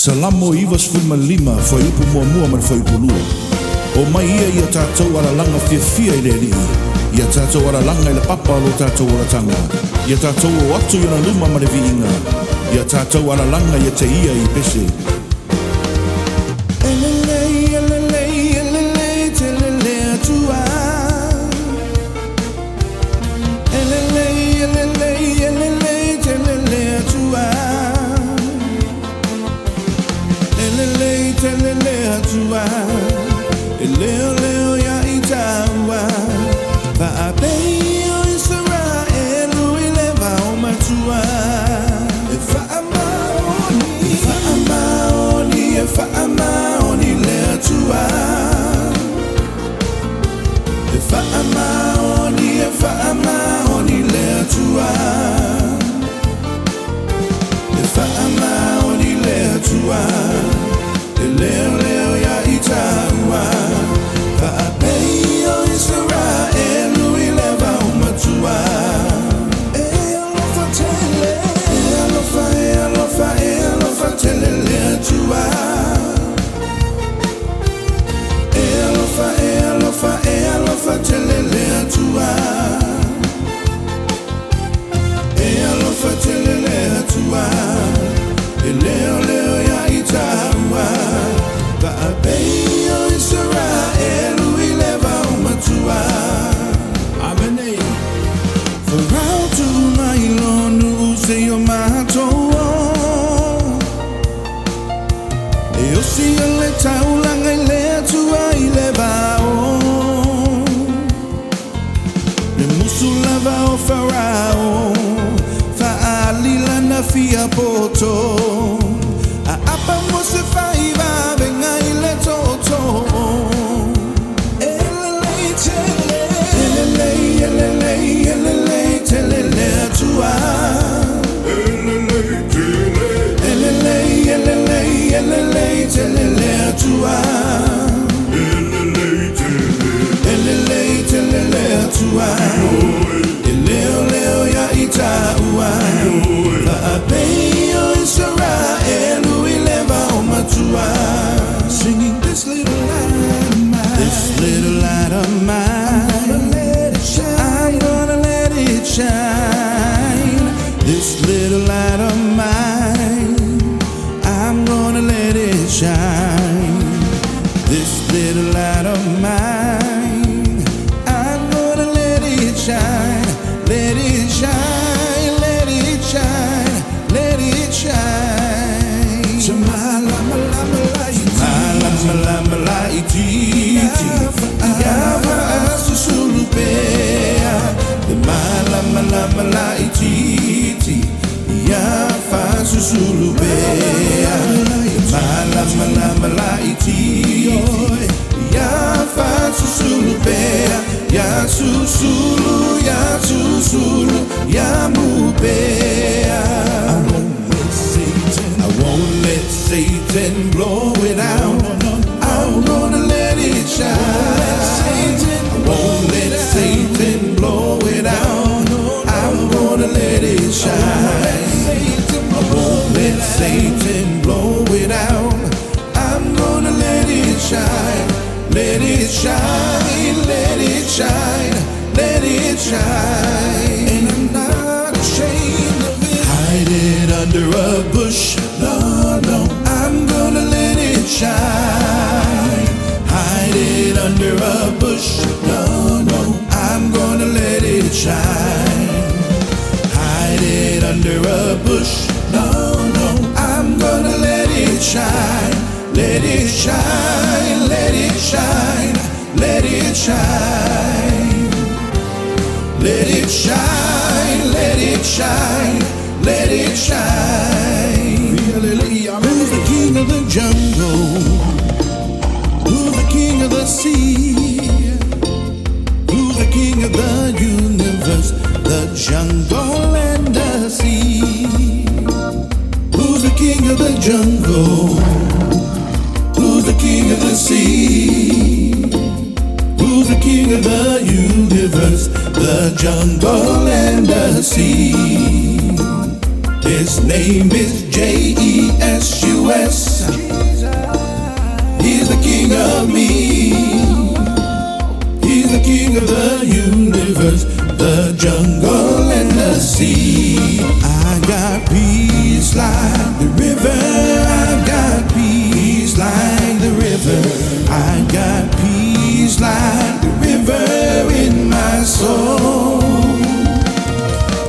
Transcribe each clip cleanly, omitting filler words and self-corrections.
Salamo ivas fuma lima, foi upu mua mua mar foi upu lua. O mai ia tātou ala langa fia i le li. Ia tātou ala langa i le papa lo tātou ala tanga. Ia tātou o atu i na luma ma le viinga. Ia tātou ala langa ia te ia i pese. Leo leo ya itawa fa abeyo isra elu ileva omatua fa amaoni leo tua fa amaoni leo tua fa amaoni leo tua leo leo ya itawa Leo leo ya itawa ba abeyo Israel uileva umatua amene farao tu mailonu useyo mato eu si le taulanga ile tua ileva o le musulava o farao fa'alila na fia poto apa mose faiva venga ile toto elele tua elele tua tua leo leo ya itaua fa abeyo Israel uileva omatua singing this little light of mine, this little light of mine, I'm gonna let it shine, this little light of mine, I'm gonna let it shine, this little light of mine, I'm gonna let it shine, let it shine, let it shine, let it shine. Shamala malaiti, Yava asusulubeya. Malaiti, Yava asusulubeya. Malaiti, Yava asusulubeya. Ya susulu, ya mubea. I won't let Satan blow it out. I'm gonna let it shine. I won't let Satan blow it out. I'm gonna let it shine. I won't let Satan blow it out. I'm gonna let it shine. Let it shine, let it shine, let it shine. And I'm not ashamed of it. Hide it under a bush. No, no, I'm gonna let it shine. Hide it under a bush. No, no, I'm gonna let it shine. Hide it under a bush. No, no, I'm gonna let it shine. Let it shine, let it shine, let it shine. Let it shine, let it shine, let it shine. Who's the king of the jungle? Who's the king of the sea? Who's the king of the universe? The jungle and the sea. Who's the king of the jungle? Who's the king of the sea? Who's the king of the universe? The jungle and the sea. His name is J-E-S-U-S. He's the king of me. He's the king of the universe, the jungle and the sea. I got peace like the river. I got peace like the river. I got peace like the river in my soul.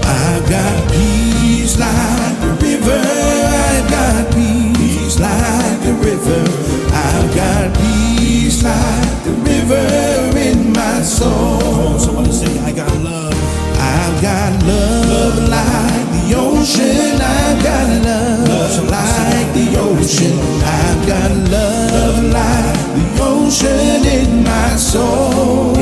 I got peace like the river. I got peace like the river. I got peace like the river in my soul. Somebody say, I got love. I've got love like the ocean. I've got love like the ocean. I've got love like the ocean in my soul.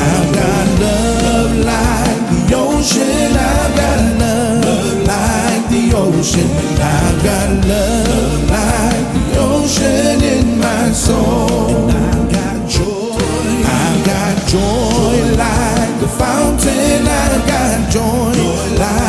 I've got love like the ocean. I've got love like the ocean. I've got love like the ocean in my soul. And I've got joy. I've got joy like the fountain. I've got joy like